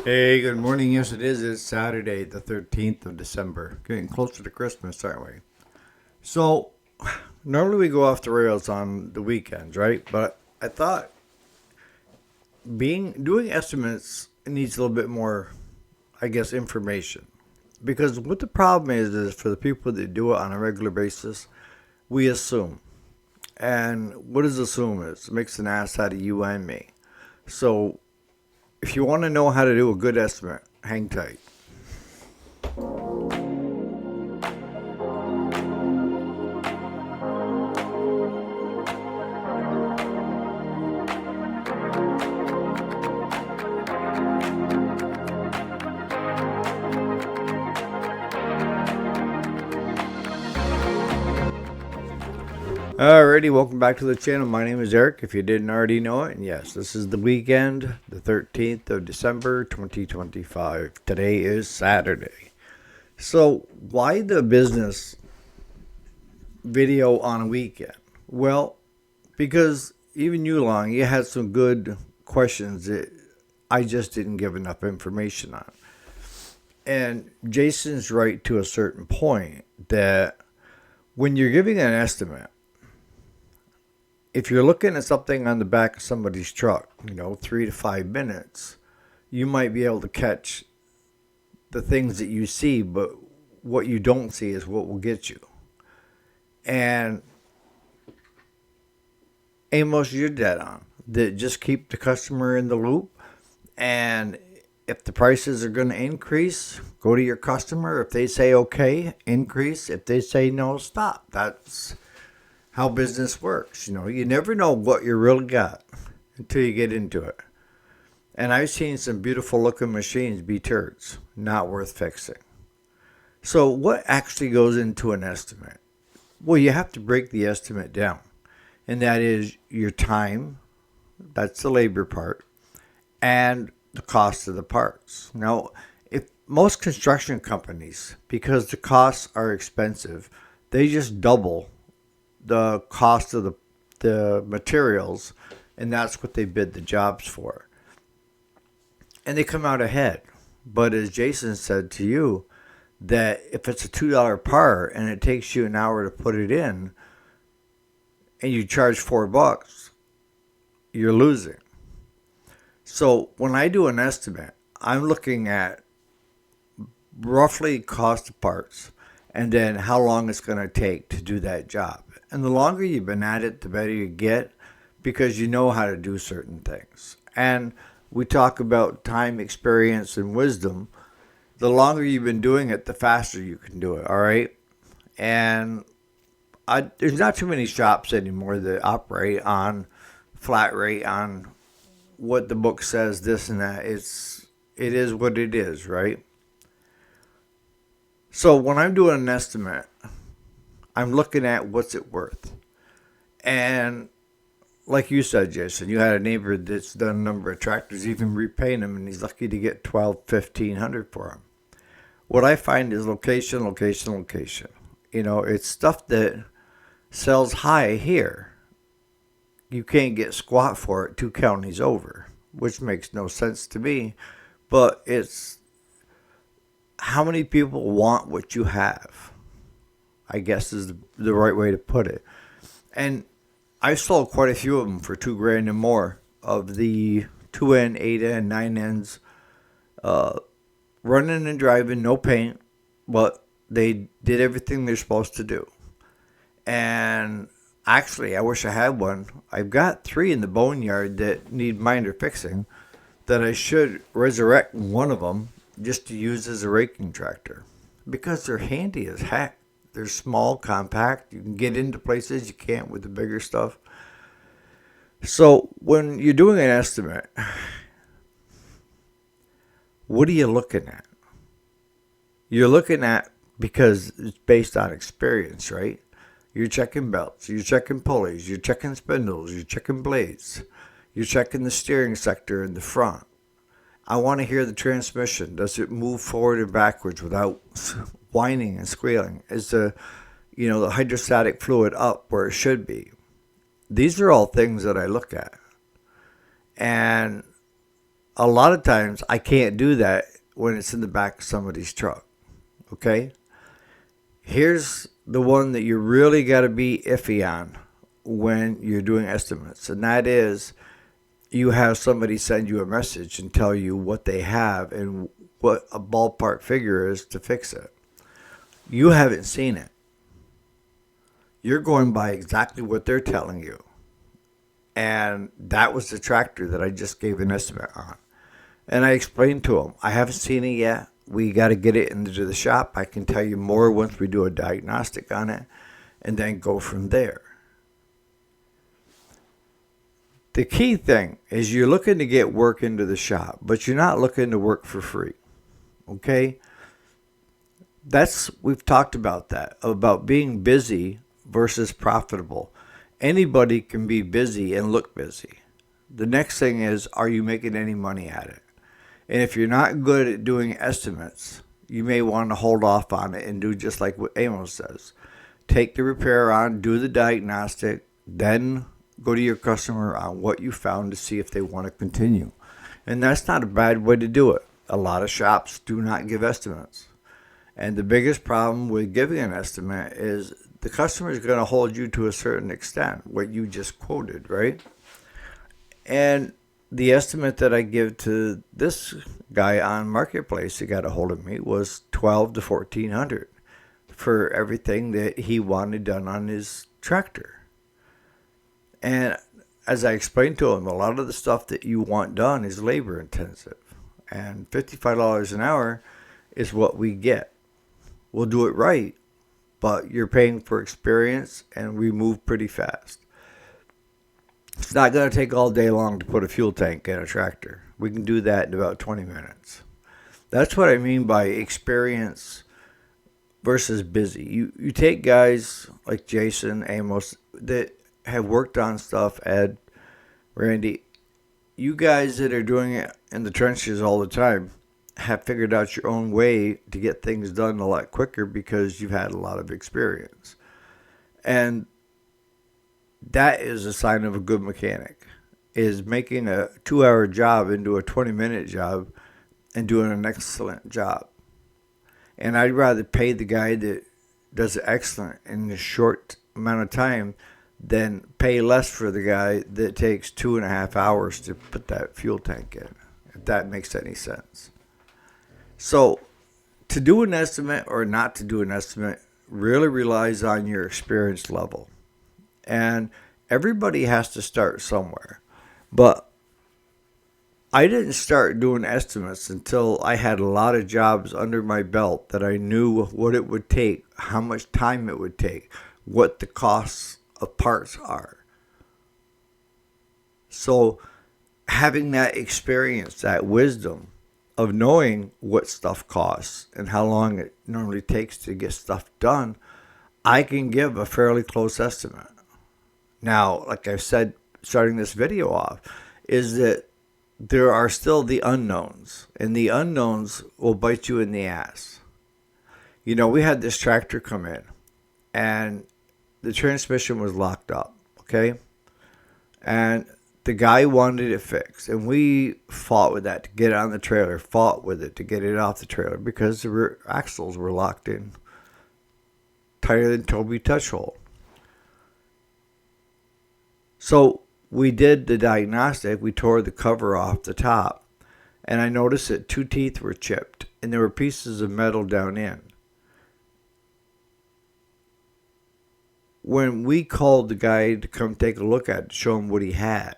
Hey, good morning. Yes, it is. It's Saturday, the 13th of December. Getting closer to Christmas, aren't we? So, normally we go off the rails on the weekends, right? But I thought doing estimates needs a little bit more, I guess, information. Because what the problem is for the people that do it on a regular basis, we assume. And what does assume is? It makes an ass out of you and me. So, if you want to know how to do a good estimate, hang tight. Alrighty, welcome back to the channel. My name is Eric, if you didn't already know it. And yes, this is the weekend, the 13th of December, 2025. Today is Saturday. So, why the business video on a weekend? Well, because even you, Long, you had some good questions that I just didn't give enough information on. And Jason's right to a certain point that when you're giving an estimate, if you're looking at something on the back of somebody's truck, 3 to 5 minutes, you might be able to catch the things that you see, but what you don't see is what will get you. And Amos, you're dead on. That just keep the customer in the loop. And if the prices are going to increase, go to your customer. If they say okay, increase. If they say no, stop. That's how business works. You never know what you really got until you get into it. And I've seen some beautiful looking machines be turds, not worth fixing. So what actually goes into an estimate? Well, you have to break the estimate down. And that is your time, that's the labor part, and the cost of the parts. Now, if most construction companies, because the costs are expensive, they just double the cost of the materials, and that's what they bid the jobs for. And they come out ahead. But as Jason said to you, that if it's a $2 part and it takes you an hour to put it in, and you charge $4, you're losing. So when I do an estimate, I'm looking at roughly cost of parts and then how long it's going to take to do that job. And the longer you've been at it, the better you get because you know how to do certain things. And we talk about time, experience, and wisdom. The longer you've been doing it, the faster you can do it, all right? And there's not too many shops anymore that operate on flat rate, on what the book says, this and that. It is what it is, right? So when I'm doing an estimate, I'm looking at what's it worth. And like you said, Jason, you had a neighbor that's done a number of tractors, even repaint them, and he's lucky to get 1,200, 1,500 for them. What I find is location, location, location. It's stuff that sells high here. You can't get squat for it 2 counties over, which makes no sense to me. But it's how many people want what you have, I guess is the right way to put it. And I sold quite a few of them for $2,000 and more of the 2N, 8N, 9Ns, running and driving, no paint, but they did everything they're supposed to do. And actually, I wish I had one. I've got 3 in the boneyard that need minor fixing that I should resurrect one of them just to use as a raking tractor because they're handy as heck. They're small, compact. You can get into places you can't with the bigger stuff. So when you're doing an estimate, what are you looking at? You're looking at, because it's based on experience, right? You're checking belts, you're checking pulleys, you're checking spindles, you're checking blades, you're checking the steering sector in the front. I want to hear the transmission. Does it move forward and backwards without whining and squealing? Is the hydrostatic fluid up where it should be? These are all things that I look at. And A lot of times I can't do that when it's in the back of somebody's truck. Okay? Here's the one that you really got to be iffy on when you're doing estimates, and that is you have somebody send you a message and tell you what they have and what a ballpark figure is to fix it. You haven't seen it. You're going by exactly what they're telling you. And that was the tractor that I just gave an estimate on. And I explained to them, I haven't seen it yet. We got to get it into the shop. I can tell you more once we do a diagnostic on it and then go from there. The key thing is you're looking to get work into the shop, but you're not looking to work for free. Okay? We've talked about that, about being busy versus profitable. Anybody can be busy and look busy. The next thing is, are you making any money at it? And if you're not good at doing estimates, you may want to hold off on it and do just like what Amos says. Take the repair on, do the diagnostic, then go to your customer on what you found to see if they want to continue. And that's not a bad way to do it. A lot of shops do not give estimates. And the biggest problem with giving an estimate is the customer is going to hold you to a certain extent, what you just quoted, right? And the estimate that I give to this guy on Marketplace that got a hold of me was $1,200 to $1,400 for everything that he wanted done on his tractor. And as I explained to him, a lot of the stuff that you want done is labor intensive. And $55 an hour is what we get. We'll do it right, but you're paying for experience and we move pretty fast. It's not going to take all day long to put a fuel tank in a tractor. We can do that in about 20 minutes. That's what I mean by experience versus busy. You take guys like Jason, Amos, that have worked on stuff, Ed, Randy, you guys that are doing it in the trenches all the time have figured out your own way to get things done a lot quicker because you've had a lot of experience. And that is a sign of a good mechanic, is making a 2-hour job into a 20-minute job and doing an excellent job. And I'd rather pay the guy that does it excellent in a short amount of time than pay less for the guy that takes 2.5 hours to put that fuel tank in, if that makes any sense. So to do an estimate or not to do an estimate really relies on your experience level. And everybody has to start somewhere. But I didn't start doing estimates until I had a lot of jobs under my belt that I knew what it would take, how much time it would take, what the costs of parts are. So having that experience, that wisdom of knowing what stuff costs and how long it normally takes to get stuff done, I can give a fairly close estimate. Now, like I said, starting this video off, is that there are still the unknowns, and the unknowns will bite you in the ass. You know, we had this tractor come in, and the transmission was locked up, okay? And the guy wanted it fixed, and we fought with that to get it on the trailer, fought with it to get it off the trailer because the rear axles were locked in tighter than Toby touch hole. So we did the diagnostic. We tore the cover off the top, and I noticed that 2 teeth were chipped, and there were pieces of metal down in. When we called the guy to come take a look at it, show him what he had,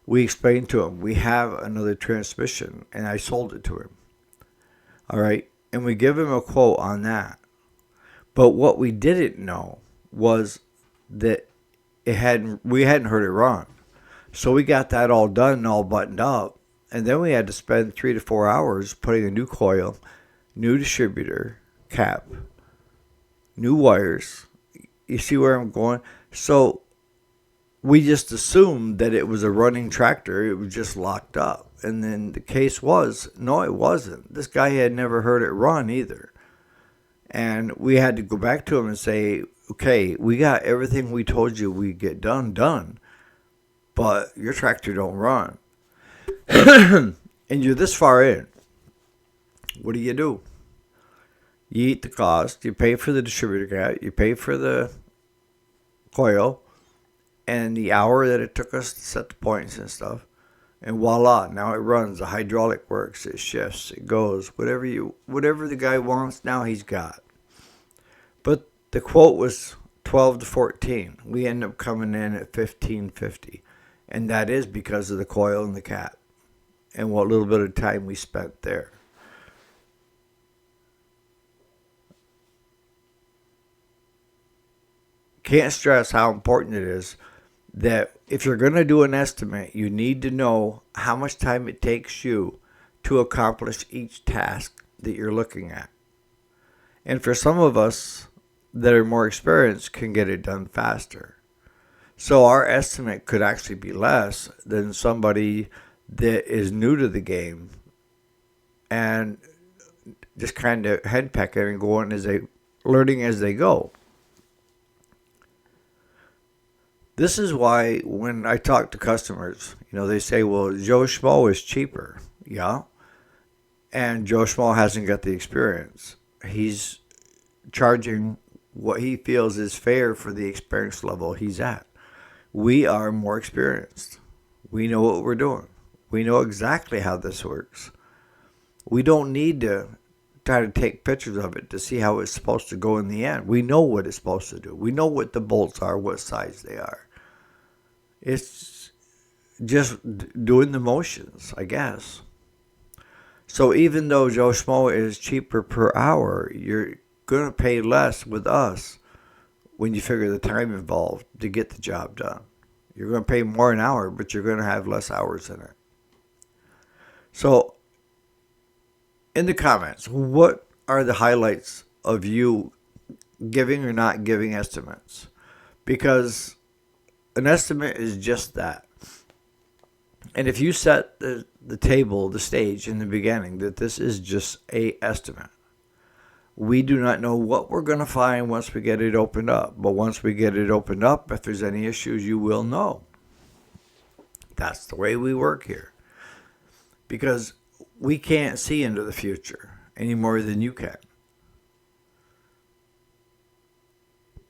we explained to him, we have another transmission, and I sold it to him. All right, and we give him a quote on that. But what we didn't know was that we hadn't heard it wrong. So we got that all done and all buttoned up. And then we had to spend 3 to 4 hours putting a new coil, new distributor, cap, new wires. You see where I'm going? So we just assumed that it was a running tractor. It was just locked up. And then the case was, no, it wasn't. This guy had never heard it run either. And we had to go back to him and say, okay, we got everything we told you we'd get done, but your tractor don't run. and you're this far in, what do? You eat the cost, you pay for the distributor cat, you pay for the coil, and the hour that it took us to set the points and stuff. And voila, now it runs. The hydraulic works, it shifts, it goes. Whatever the guy wants, now he's got. But the quote was 12 to 14. We end up coming in at 15.50. And that is because of the coil and the cat. And what little bit of time we spent there. Can't stress how important it is that if you're going to do an estimate, you need to know how much time it takes you to accomplish each task that you're looking at. And for some of us that are more experienced, can get it done faster. So our estimate could actually be less than somebody that is new to the game and just kind of head pecking and going learning as they go. This is why when I talk to customers, they say, well, Joe Schmo is cheaper. Yeah. And Joe Schmo hasn't got the experience. He's charging what he feels is fair for the experience level he's at. We are more experienced. We know what we're doing. We know exactly how this works. We don't need to try to take pictures of it to see how it's supposed to go in the end. We know what it's supposed to do. We know what the bolts are, what size they are. It's just doing the motions, I guess. So even though Joe Schmo is cheaper per hour, you're going to pay less with us when you figure the time involved to get the job done. You're going to pay more an hour, but you're going to have less hours in it. So in the comments, what are the highlights of you giving or not giving estimates? Because an estimate is just that. And if you set the table, the stage in the beginning, that this is just an estimate, we do not know what we're going to find once we get it opened up. But once we get it opened up, if there's any issues, you will know. That's the way we work here. Because we can't see into the future any more than you can.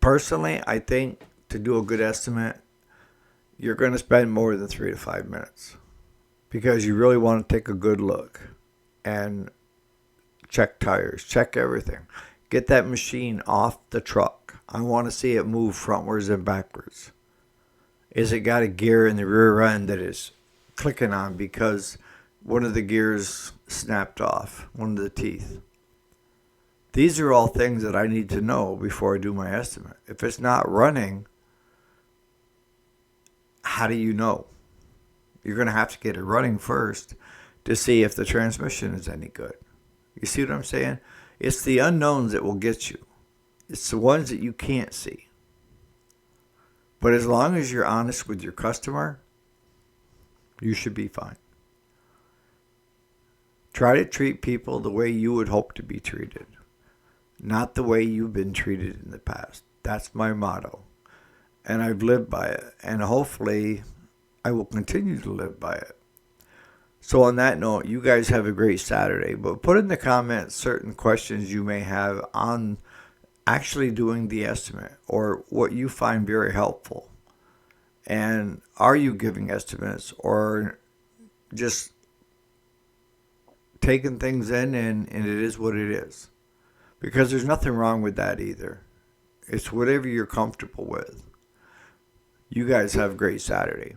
Personally, I think to do a good estimate, you're going to spend more than 3 to 5 minutes. Because you really want to take a good look and check tires, check everything. Get that machine off the truck. I want to see it move frontwards and backwards. Is it got a gear in the rear end that is clicking on because one of the gears snapped off, one of the teeth? These are all things that I need to know before I do my estimate. If it's not running, how do you know? You're going to have to get it running first to see if the transmission is any good. You see what I'm saying? It's the unknowns that will get you. It's the ones that you can't see. But as long as you're honest with your customer, you should be fine. Try to treat people the way you would hope to be treated, not the way you've been treated in the past. That's my motto. And I've lived by it. And hopefully I will continue to live by it. So on that note, you guys have a great Saturday. But put in the comments certain questions you may have on actually doing the estimate or what you find very helpful. And are you giving estimates or just taking things in and it is what it is? Because there's nothing wrong with that either. It's whatever you're comfortable with. You guys have a great Saturday.